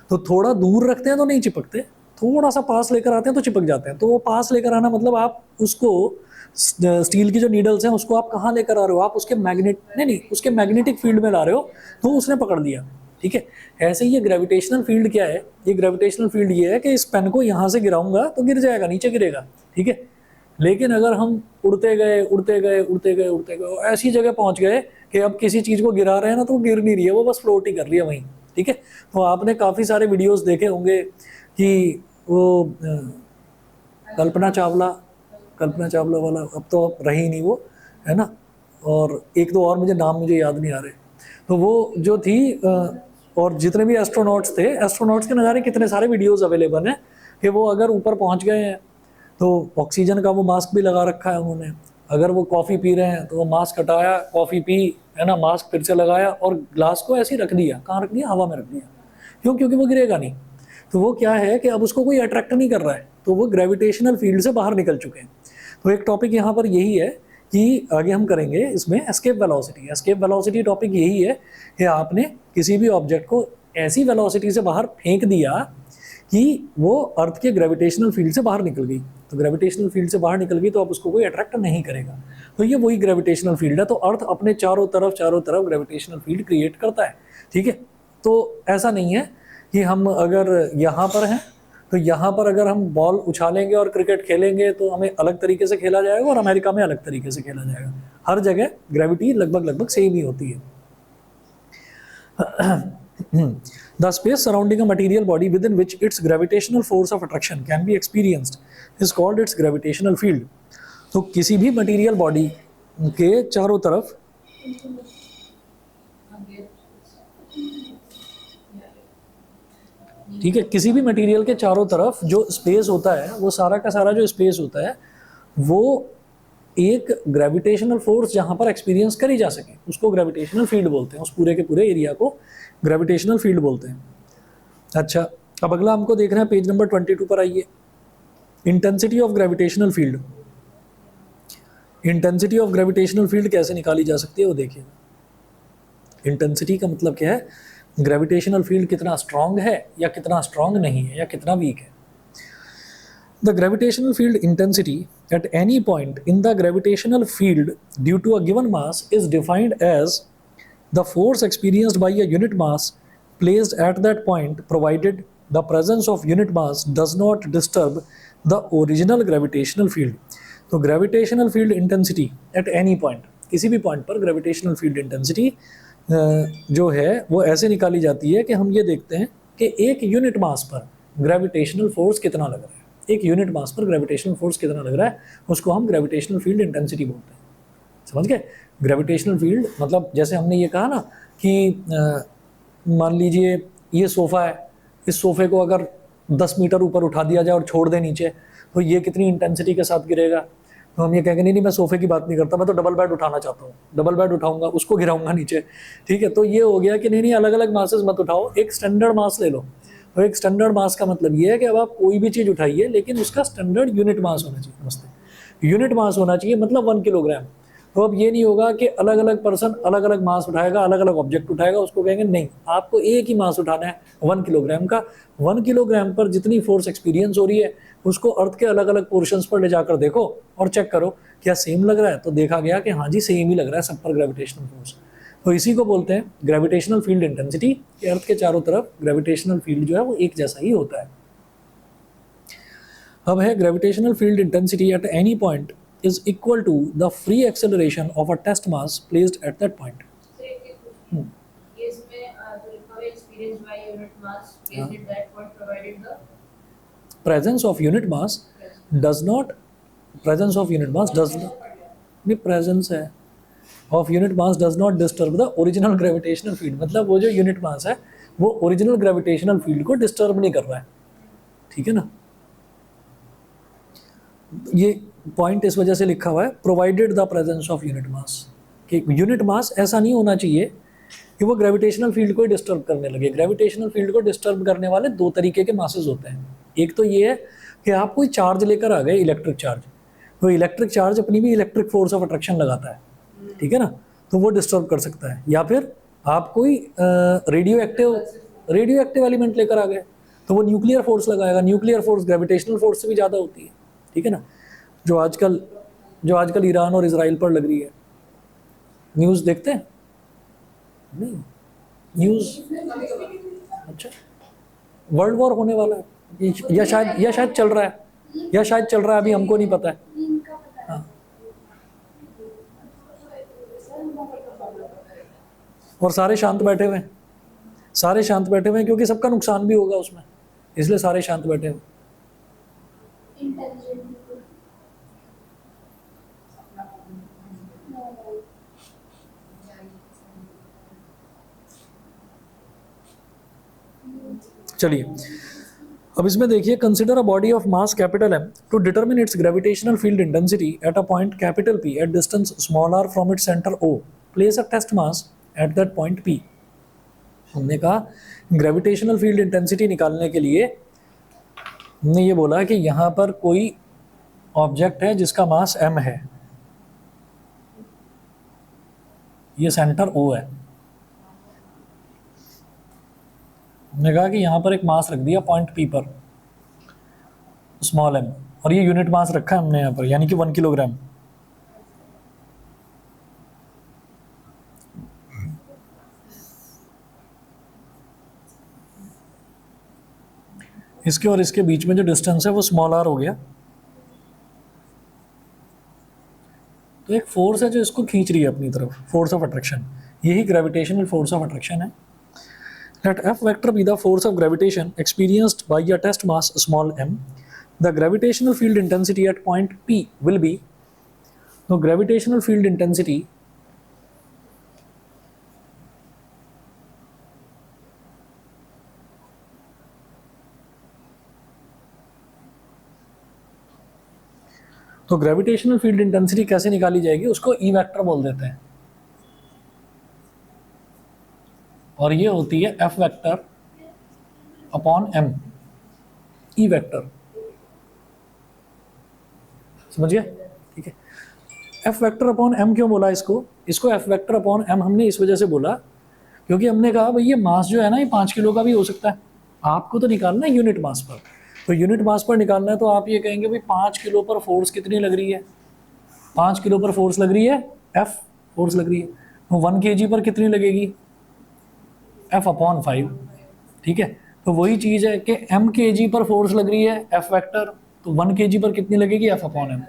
तो थोड़ा दूर रखते हैं तो नहीं चिपकते, थोड़ा सा पास लेकर आते हैं तो चिपक जाते हैं। तो वो पास लेकर आना मतलब आप उसको स्टील की जो नीडल्स हैं उसको आप कहाँ लेकर आ रहे हो, आप उसके नहीं उसके मैग्नेटिक फील्ड में ला रहे हो, तो उसने पकड़ लिया। ठीक है, ऐसे ही ये ग्रेविटेशनल फील्ड क्या है, ये ग्रेविटेशनल फील्ड ये है कि इस पेन को यहाँ से गिराऊंगा तो गिर जाएगा, नीचे गिरेगा। ठीक है, लेकिन अगर हम उड़ते गए उड़ते गए उड़ते गए उड़ते गए ऐसी जगह पहुंच गए कि अब किसी चीज़ को गिरा रहे हैं ना तो वो गिर नहीं रही है, वो बस फ्लोट ही कर रही है वहीं। ठीक है, तो आपने काफ़ी सारे वीडियोस देखे होंगे कि वो कल्पना चावला वाला, अब तो अब रही नहीं वो, है ना, और एक दो और मुझे नाम मुझे याद नहीं आ रहे। तो वो जो थी और जितने भी एस्ट्रोनॉट्स थे, एस्ट्रोनॉट्स के नज़ारे कितने सारे वीडियोस अवेलेबल हैं कि वो अगर ऊपर पहुंच गए हैं तो ऑक्सीजन का वो मास्क भी लगा रखा है उन्होंने। अगर वो कॉफ़ी पी रहे हैं तो वो मास्क हटाया, कॉफ़ी पी, है ना, मास्क फिर से लगाया और ग्लास को ऐसे ही रख दिया। कहाँ रख दिया? हवा में रख दिया। क्यों? क्योंकि वो गिरेगा नहीं। तो वो क्या है कि अब उसको कोई अट्रैक्ट नहीं कर रहा है, तो वो ग्रेविटेशनल फील्ड से बाहर निकल चुके हैं। तो एक टॉपिक यहाँ पर यही है कि आगे हम करेंगे इसमें escape velocity. Escape velocity topic यही है कि आपने किसी भी ऑब्जेक्ट को ऐसी वेलोसिटी से बाहर फेंक दिया कि वो अर्थ के ग्रेविटेशनल फील्ड से बाहर निकल गई। तो ग्रेविटेशनल फील्ड से बाहर निकल गई तो अब उसको कोई अट्रैक्ट नहीं करेगा। तो ये वही ग्रेविटेशनल फील्ड है। तो अर्थ अपने चारों तरफ ग्रेविटेशनल फील्ड क्रिएट करता है। ठीक है, तो ऐसा नहीं है कि हम अगर यहाँ पर हैं तो यहाँ पर अगर हम बॉल उछालेंगे और क्रिकेट खेलेंगे तो हमें अलग तरीके से खेला जाएगा और अमेरिका में अलग तरीके से खेला जाएगा। हर जगह ग्रेविटी लगभग सेम ही होती है। The space surrounding a material body within which its gravitational force of attraction can be experienced is called its gravitational field. तो किसी भी मटेरियल बॉडी के चारों तरफ ठीक है, किसी भी मटेरियल के चारों तरफ जो स्पेस होता है, वो सारा का सारा जो स्पेस होता है वो एक ग्रेविटेशनल फोर्स जहाँ पर एक्सपीरियंस करी जा सके उसको ग्रेविटेशनल फील्ड बोलते हैं। उस पूरे के पूरे एरिया को ग्रेविटेशनल फील्ड बोलते हैं। अच्छा, अब अगला हमको देखना है, पेज नंबर 22 पर आइए। Intensity of gravitational field. Intensity of gravitational field कैसे निकाली जा सकती है वो देखिए। इंटेंसिटी का मतलब क्या है? ग्रेविटेशनल फील्ड कितना स्ट्रांग है या कितना स्ट्रांग नहीं है या कितना वीक है। The gravitational field intensity at any point in the gravitational field due to a given mass is defined as the force experienced by a unit mass placed at that point provided the presence of unit mass does not disturb the original gravitational field. तो gravitational field intensity at any point, किसी भी point पर gravitational field intensity जो है वो ऐसे निकाली जाती है कि हम ये देखते हैं कि एक यूनिट मास पर ग्रेविटेशनल फोर्स कितना लग रहा है। एक यूनिट मास पर ग्रेविटेशनल फोर्स कितना लग रहा है उसको हम ग्रेविटेशनल फील्ड इंटेंसिटी बोलते हैं। समझ गए? ग्रेविटेशनल फील्ड मतलब जैसे हमने ये कहा ना कि मान लीजिए ये सोफ़ा है, इस सोफ़े को अगर 10 मीटर ऊपर उठा दिया जाए और छोड़ दे नीचे तो ये कितनी इंटेंसिटी के साथ गिरेगा। तो हम ये कहेंगे नहीं मैं सोफ़े की बात नहीं करता, मैं तो डबल बेड उठाना चाहता हूँ, डबल बेड उठाऊंगा, उसको गिराऊंगा नीचे। ठीक है, तो ये हो गया कि नहीं अलग अलग मासेस मत उठाओ, एक स्टैंडर्ड मास ले लो। तो एक स्टैंडर्ड मास का मतलब ये है कि अब आप कोई भी चीज़ उठाइए लेकिन उसका स्टैंडर्ड यूनिट मास होना चाहिए। नमस्ते, यूनिट मास होना चाहिए मतलब 1 किलोग्राम। तो अब ये नहीं होगा कि अलग अलग पर्सन अलग अलग मास उठाएगा, अलग अलग ऑब्जेक्ट उठाएगा, उसको कहेंगे नहीं आपको एक ही मास उठाना है 1 किलोग्राम का। 1 किलोग्राम पर जितनी फोर्स एक्सपीरियंस हो रही है उसको अर्थ के अलग अलग पोर्शंस पर ले जाकर देखो और चेक करो क्या सेम लग रहा है। तो देखा गया कि हाँ जी सेम ही लग रहा है सब पर ग्रेविटेशनल फोर्स। तो इसी को बोलते हैं ग्रेविटेशनल फील्ड इंटेंसिटी, कि अर्थ के चारों तरफ ग्रेविटेशनल फील्ड जो है वो एक जैसा ही होता है। अब है gravitational field intensity at any point is equal to the free acceleration of a test mass placed at that point. Presence of unit mass does not presence of unit mass does नहीं presence है of unit mass does not disturb the original gravitational field। मतलब वो जो unit mass है वो original gravitational field को disturb नहीं कर रहा है। ठीक है ना, ये पॉइंट इस वजह से लिखा हुआ है provided the presence of unit mass, कि यूनिट मास ऐसा नहीं होना चाहिए कि वो ग्रेविटेशनल फील्ड को डिस्टर्ब करने लगे। ग्रेविटेशनल फील्ड को डिस्टर्ब करने वाले 2 तरीके के मासेस होते हैं। एक तो ये है कि आप कोई चार्ज लेकर आ गए, इलेक्ट्रिक चार्ज, तो इलेक्ट्रिक चार्ज अपनी भी इलेक्ट्रिक फोर्स ऑफ अट्रैक्शन लगाता है। ठीक है ना, तो वो डिस्टर्ब कर सकता है। या फिर आप कोई रेडियो एक्टिव एलिमेंट लेकर आ गए तो वो न्यूक्लियर फोर्स लगाएगा। न्यूक्लियर फोर्स ग्रेविटेशनल फोर्स से भी ज़्यादा होती है, ठीक है ना, जो आजकल ईरान और इसराइल पर लग रही है। न्यूज़ देखते हैं? नहीं, न्यूज़ अच्छा, वर्ल्ड वॉर होने वाला है या शायद चल रहा है, अभी हमको नहीं पता है। हाँ, और सारे शांत बैठे हुए हैं क्योंकि सबका नुकसान भी होगा उसमें, इसलिए सारे शांत बैठे हुए। चलिए अब इसमें देखिए, consider a body of mass capital M to determine its gravitational field intensity at a point capital P at distance small r from its centre O, place a test mass at that point P। हमने कहा gravitational field intensity निकालने के लिए हमने ये बोला कि यहाँ पर कोई ऑब्जेक्ट है जिसका मास m है, ये सेंटर O है। हमने कहा कि यहाँ पर एक मास रख दिया पॉइंट P पर स्मॉल m, और ये यूनिट मास रखा है हमने यहाँ पर, यानी कि 1 किलोग्राम। इसके और इसके बीच में जो डिस्टेंस है वो स्मॉल r हो गया। तो एक फोर्स है जो इसको खींच रही है अपनी तरफ, फोर्स ऑफ अट्रैक्शन, यही ग्रेविटेशनल फोर्स ऑफ अट्रैक्शन है। Let F vector be the force of gravitation experienced by a test mass small m. The gravitational field intensity at point P will be, so gravitational field intensity तो gravitational field intensity कैसे निकाली जाएगी, उसको E vector बोल देते हैं, और ये होती है F vector upon M, E vector. समझिए, ठीक है। एफ वेक्टर अपॉन एम क्यों बोला इसको एफ वेक्टर अपॉन एम हमने इस वजह से बोला क्योंकि हमने कहा भाई ये मास जो है ना, ये 5 किलो का भी हो सकता है। आपको तो निकालना है यूनिट मास पर, तो यूनिट मास पर निकालना है तो आप ये कहेंगे भाई 5 किलो पर फोर्स कितनी लग रही है, 5 किलो पर फोर्स लग रही है, एफ फोर्स लग रही है, तो 1 kg पर कितनी लगेगी, एफ अपॉन 5, ठीक है। तो वही चीज़ है कि m kg पर फोर्स लग रही है एफ वेक्टर, तो 1 kg पर कितनी लगेगी, एफ अपॉन एम,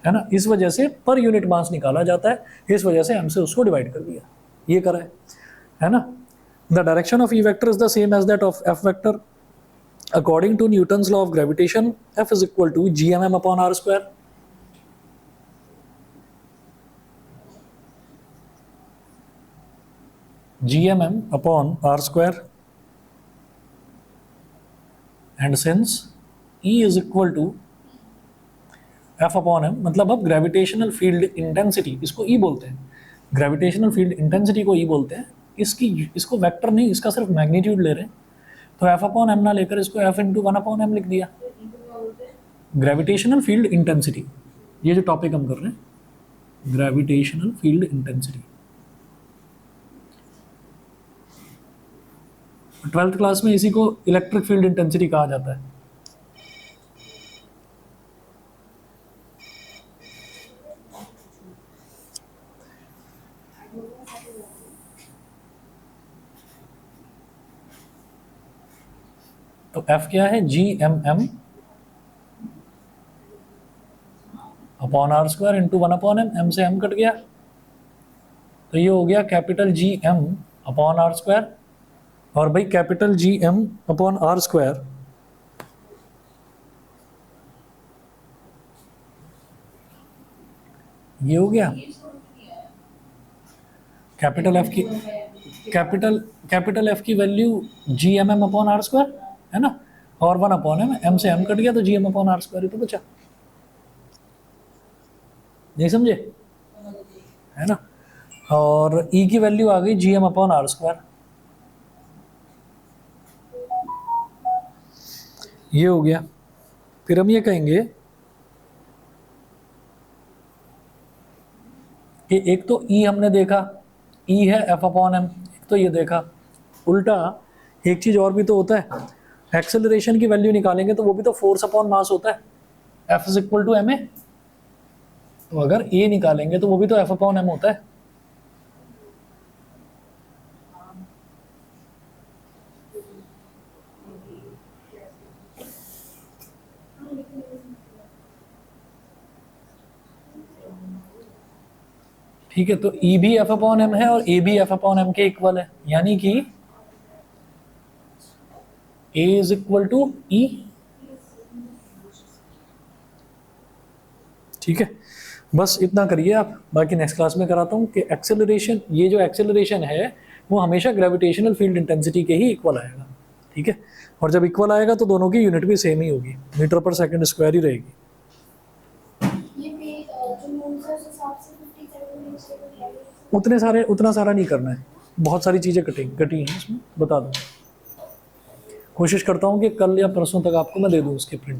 है ना। इस वजह से पर यूनिट मास निकाला जाता है, इस वजह से m से उसको डिवाइड कर दिया, ये करा है ना। The direction of E vector is the same as that of F vector according to Newton's law of gravitation, F is equal to GMM upon r square. GMM upon r square, and since E is equal to F upon M, मतलब अब gravitational field intensity, इसको E बोलते हैं, gravitational field intensity को E बोलते हैं। इसको vector नहीं, इसका सिर्फ मैग्नीट्यूड ले रहे हैं, तो F अपॉन M ना लेकर इसको F इंटू 1 अपॉन M लिख दिया। ग्रेविटेशनल फील्ड इंटेंसिटी, ये जो टॉपिक हम कर रहे हैं, gravitational field intensity. 12th class में इसी को इलेक्ट्रिक फील्ड इंटेंसिटी कहा जाता है। तो F क्या है, GMM upon r square into 1 upon m, m से m कट गया, तो ये हो गया capital GM upon r square, और भाई capital GM upon r square ये हो गया कैपिटल F की value GMM upon r square है ना, और 1 अपॉन m से m कट गया तो GM अपॉन r स्क्वायर ही तो बचा, नहीं समझे, है ना। और E की वैल्यू आ गई GM अपॉन r स्क्वायर, ये हो गया। फिर हम ये कहेंगे कि एक तो E हमने देखा ई है एफ अपॉन एम, तो ये देखा। उल्टा एक चीज़ और भी तो होता है, एक्सेलरेशन की वैल्यू निकालेंगे तो वो भी तो फोर्स अपॉन मास होता है, F is equal to M A. तो अगर ए निकालेंगे तो वो भी तो एफ अपॉन एम होता है। ठीक है, तो ई भी एफ अपॉन एम है और ए भी एफ अपॉन एम के इक्वल है, यानी कि ए इज इक्वल टू ई। ठीक है, बस इतना करिए आप, बाकी नेक्स्ट क्लास में कराता हूँ कि एक्सेलरेशन, ये जो एक्सेलरेशन है वो हमेशा ग्रेविटेशनल फील्ड इंटेंसिटी के ही इक्वल आएगा। ठीक है, और जब इक्वल आएगा तो दोनों की यूनिट भी सेम ही होगी, मीटर पर सेकंड स्क्वायर ही रहेगी। ये भी जो मूव्स है उस हिसाब से 57 मिनट्स के लिए है। उतना सारा नहीं करना है, बहुत सारी चीज़ें कटी हैं इसमें, बता दूँ। कोशिश करता हूँ कि कल या परसों तक आपको मैं दे दूँ उसके प्रिंट।